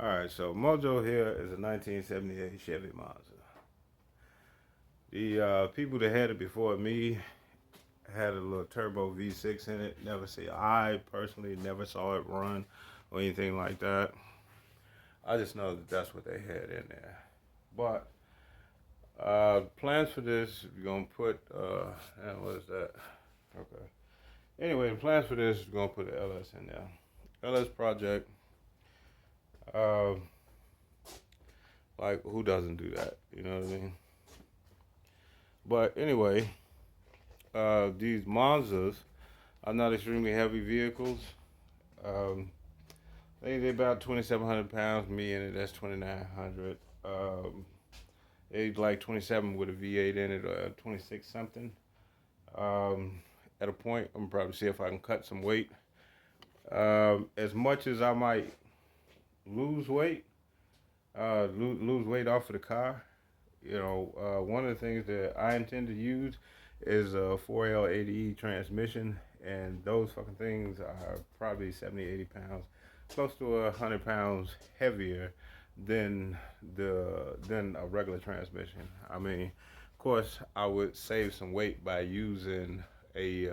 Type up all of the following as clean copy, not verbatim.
Alright, so Mojo here is a 1978 Chevy Monza. The people that had it before me had a little turbo V6 in it. Never see. I personally never saw it run or anything like that. I just know that that's what they had in there. But plans for this, we're gonna put what is that? Okay. Anyway, the plans for this, we're gonna put the LS in there. LS project. Uh, like who doesn't do that? You know what I mean? But anyway, these Monzas are not extremely heavy vehicles. Um, they're about 2,700 pounds. Me in it, that's 2,900. They like 27 with a V8 in it, or 26 something. Um, at a point, I'm gonna probably see if I can cut some weight. As much as I might lose weight, lose weight off of the car. One of the things that I intend to use is a 4L80E transmission, and those fucking things are probably 70, 80 pounds, close to 100 pounds heavier than than a regular transmission. I mean, of course, I would save some weight by using a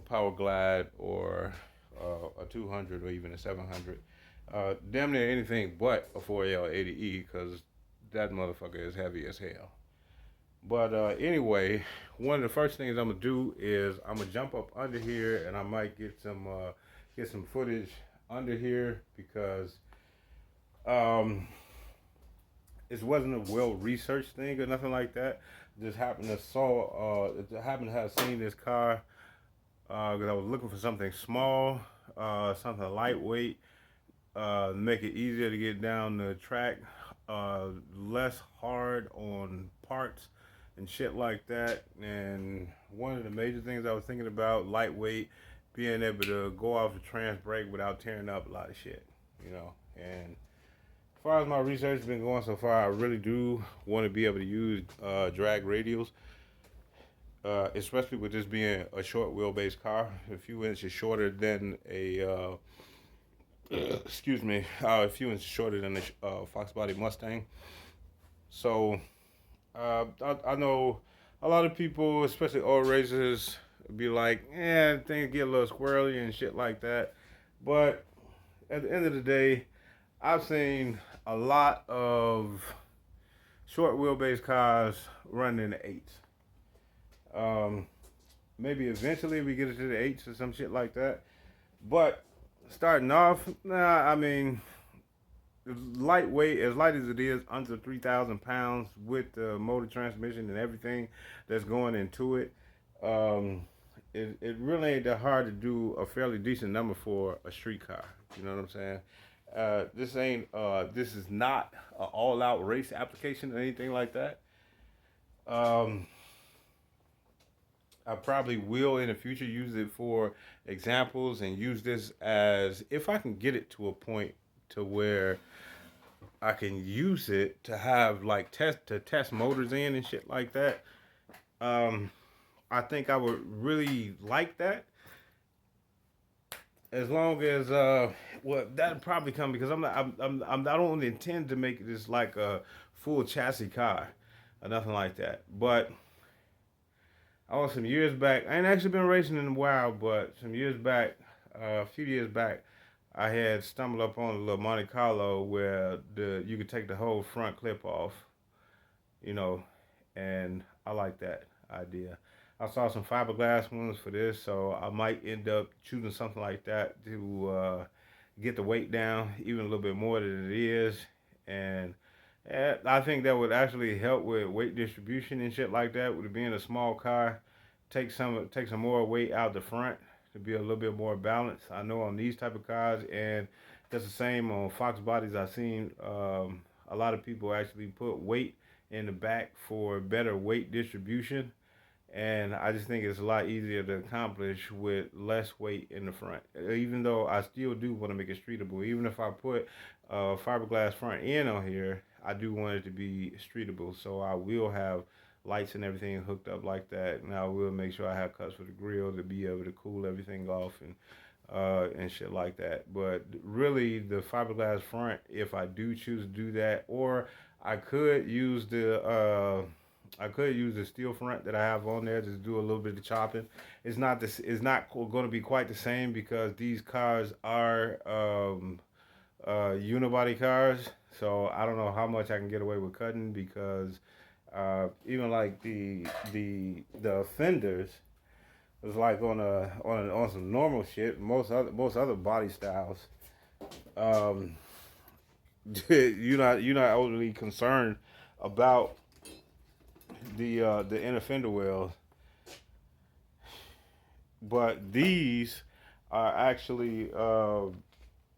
Power Glide or a 200 or even a 700. Damn near anything but a 4L80E because that motherfucker is heavy as hell. But anyway, one of the first things I'm gonna do is I'm gonna jump up under here and I might get some footage under here because um, it wasn't a well researched thing or nothing like that. Just happened to have seen this car because I was looking for something small, something lightweight, make it easier to get down the track, less hard on parts and shit like that. And one of the major things I was thinking about, lightweight, being able to go off the trans brake without tearing up a lot of shit, you know. And as far as my research has been going so far, I really do want to be able to use drag radials, especially with this being a short wheelbase car, a few inches shorter than a few inches shorter than a Fox Body Mustang. So I know a lot of people, especially old racers, be like, yeah, things get a little squirrely and shit like that. But at the end of the day, I've seen a lot of short wheelbase cars running in the eights. Um, Maybe eventually we get it to the eights or some shit like that. But starting off, nah, I mean, lightweight, as light as it is, under 3,000 pounds with the motor transmission and everything that's going into it, um, it really ain't that hard to do a fairly decent number for a street car. You know what I'm saying? This is not an all out race application or anything like that. Um, I probably will in the future use it for examples and use this as if I can get it to a point to where I can use it to have like test motors in and shit like that. Um, I think I would really like that as long as well that probably come because I don't intend to make this like a full chassis car or nothing like that. But I was some years back. I ain't actually been racing in a while, but some years back, a few years back, I had stumbled upon a little Monte Carlo where the you could take the whole front clip off, you know, and I like that idea. I saw some fiberglass ones for this, so I might end up choosing something like that to get the weight down even a little bit more than it is, and I think that would actually help with weight distribution and shit like that. With it being a small car, take some more weight out the front to be a little bit more balanced. I know on these type of cars, and that's the same on Fox bodies. I've seen a lot of people actually put weight in the back for better weight distribution. And I just think it's a lot easier to accomplish with less weight in the front. Even though I still do want to make it streetable, even if I put a fiberglass front end on here, I do want it to be streetable. So I will have lights and everything hooked up like that, and I will make sure I have cuts for the grill to be able to cool everything off and and shit like that. But really, the fiberglass front, if I do choose to do that, or I could use the steel front that I have on there to do a little bit of chopping. It's not this. It's not going to be quite the same because these cars are unibody cars. So I don't know how much I can get away with cutting because even like the fenders is like on some normal shit. Most other body styles, um, you're not overly concerned about the inner fender wells, but these are actually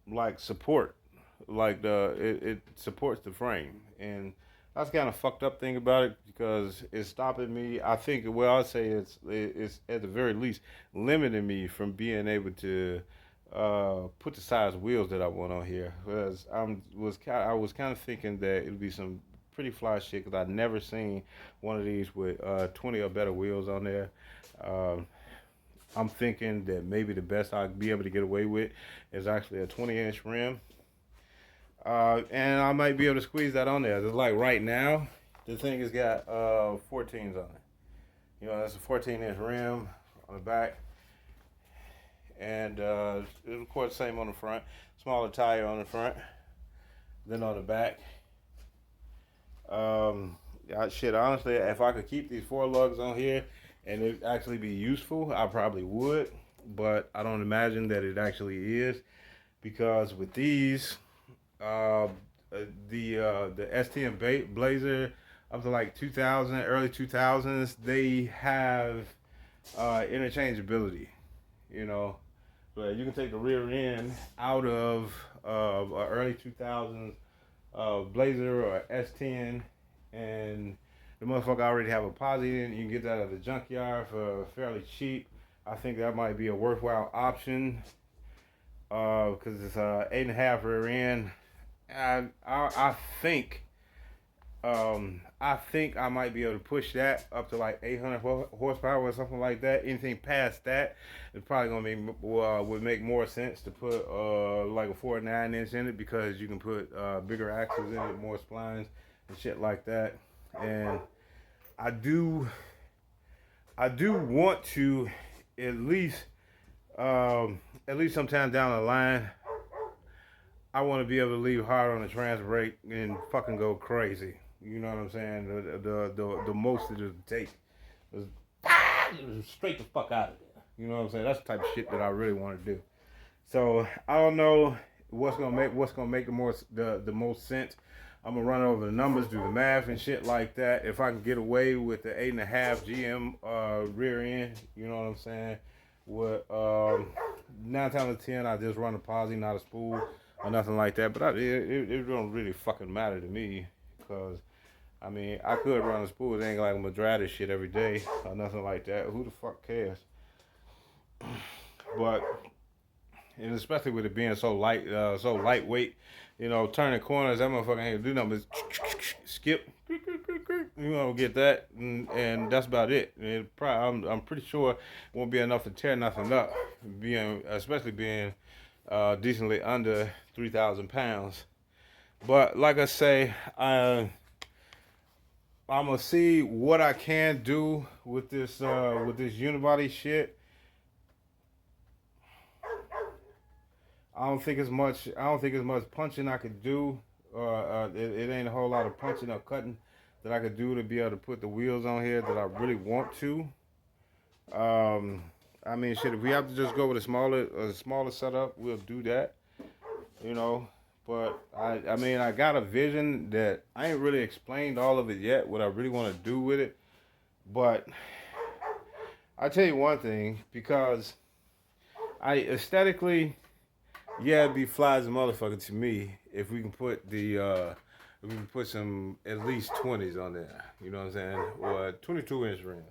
like support, like it supports the frame, and that's kind of fucked up thing about it because it's stopping me. I think well, I'd say it's at the very least limiting me from being able to put the size wheels that I want on here. Because I was kind of thinking that it'd be some pretty fly shit because I'd never seen one of these with 20 or better wheels on there. Um, I'm thinking that maybe the best I'd be able to get away with is actually a 20-inch rim. And I might be able to squeeze that on there. Just like right now, the thing has got 14s on it. You know, that's a 14-inch rim on the back. And of course, same on the front. Smaller tire on the front than on the back. Shit, honestly, if I could keep these four lugs on here and it actually be useful, I probably would. But I don't imagine that it actually is because with these, uh, the STM Blazer up to like 2000, early 2000s, they have interchangeability. You know, but you can take the rear end out of early 2000s Blazer or S10, and the motherfucker already have a posi in. You can get that at the junkyard for fairly cheap. I think that might be a worthwhile option because it's 8.5 rear end. I think I think I might be able to push that up to like 800 horsepower or something like that. Anything past that, it's probably gonna be would make more sense to put like a 4.9 inch in it because you can put bigger axles in it, more splines and shit like that. And I do I do want to at least at least sometime down the line I want to be able to leave hard on the trans brake and fucking go crazy. You know what I'm saying? The most it'll take is straight the fuck out of there. You know what I'm saying? That's the type of shit that I really want to do. So I don't know what's gonna make the most sense. I'm gonna run over the numbers, do the math and shit like that. If I can get away with the 8.5 GM rear end, you know what I'm saying? With 9 times out of 10, I just run a posi, not a spool or nothing like that. But it don't really fucking matter to me because I mean I could run a spool. It ain't like I'm gonna drive this shit every day or nothing like that. Who the fuck cares? But and especially with it being so lightweight, you know, turning corners, that motherfucker ain't gonna do nothing but skip, you know, get that, and that's about it. It probably, I'm pretty sure it won't be enough to tear nothing up, especially being decently under 3,000 pounds. But like I say, I'm gonna see what I can do with this unibody shit. I don't think as much. I don't think as much punching I could do. It ain't a whole lot of punching or cutting that I could do to be able to put the wheels on here that I really want to. Um, I mean, shit. If we have to just go with a smaller setup, we'll do that. You know. But I mean, I got a vision that I ain't really explained all of it yet. What I really want to do with it, but I tell you one thing because I aesthetically. Yeah, it'd be fly as a motherfucker to me if we can put if we can put some at least 20s on there. You know what I'm saying? Or 22-inch rims.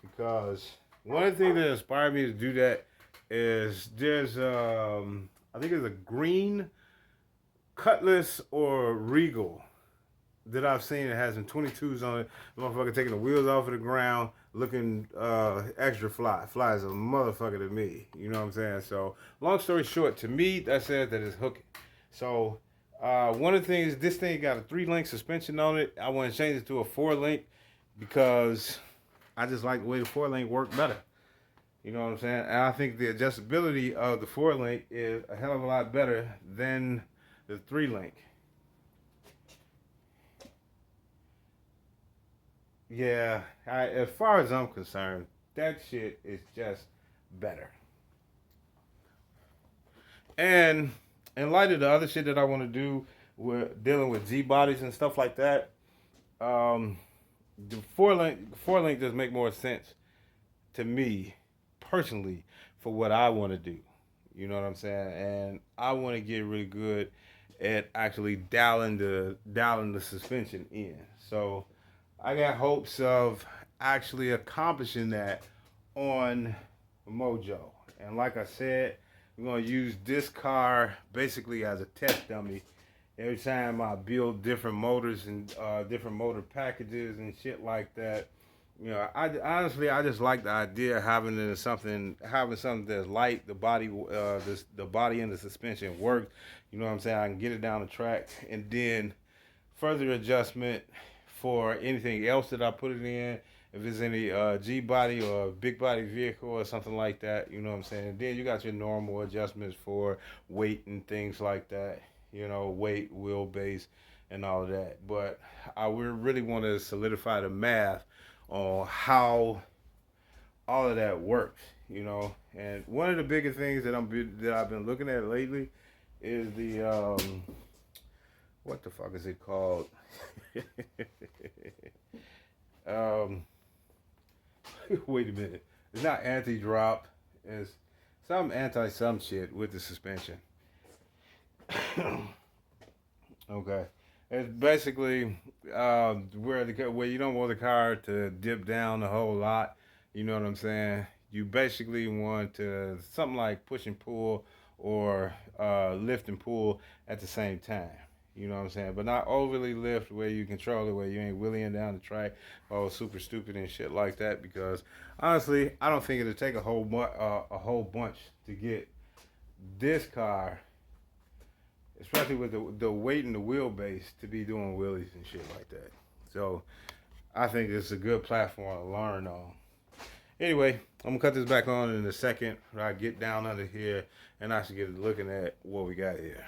Because one of the things that inspired me to do that is there's I think it's a green Cutlass or Regal that I've seen that has some 22s on it. The motherfucker taking the wheels off of the ground, looking extra fly. Fly as a motherfucker to me. You know what I'm saying? So long story short, to me that says that it's hooking. So one of the things, this thing got a 3-link suspension on it. I want to change it to a 4-link because I just like the way the 4-link worked better. You know what I'm saying? And I think the adjustability of the 4-link is a hell of a lot better than the 3-link. Yeah, as far as I'm concerned, that shit is just better. And in light of the other shit that I want to do with dealing with Z bodies and stuff like that, um, the 4-link does make more sense to me personally for what I want to do. You know what I'm saying? And I want to get really good at actually dialing the suspension in. So I got hopes of actually accomplishing that on Mojo. And like I said, we're gonna use this car basically as a test dummy. Every time I build different motors and different motor packages and shit like that, you know, I honestly I just like the idea of having something that's light. The body and the suspension work. You know what I'm saying? I can get it down the track, and then further adjustment for anything else that I put it in. If it's any G body or big body vehicle or something like that, you know what I'm saying? And then you got your normal adjustments for weight and things like that. You know, weight, wheelbase, and all of that. But I would really want to solidify the math on how all of that works. You know, and one of the bigger things that I've been looking at lately is the what the fuck is it called? um, wait a minute. It's not anti-drop. It's some anti-some shit with the suspension. Okay. It's basically where you don't want the car to dip down a whole lot. You know what I'm saying? You basically want to something like push and pull or lift and pull at the same time. You know what I'm saying? But not overly lift where you control it, where you ain't wheeling down the track, or super stupid and shit like that. Because honestly, I don't think it'll take a whole bunch to get this car, especially with the weight and the wheelbase, to be doing wheelies and shit like that. So I think it's a good platform to learn on. Anyway, I'm gonna cut this back on in a second when I get down under here and actually get looking at what we got here.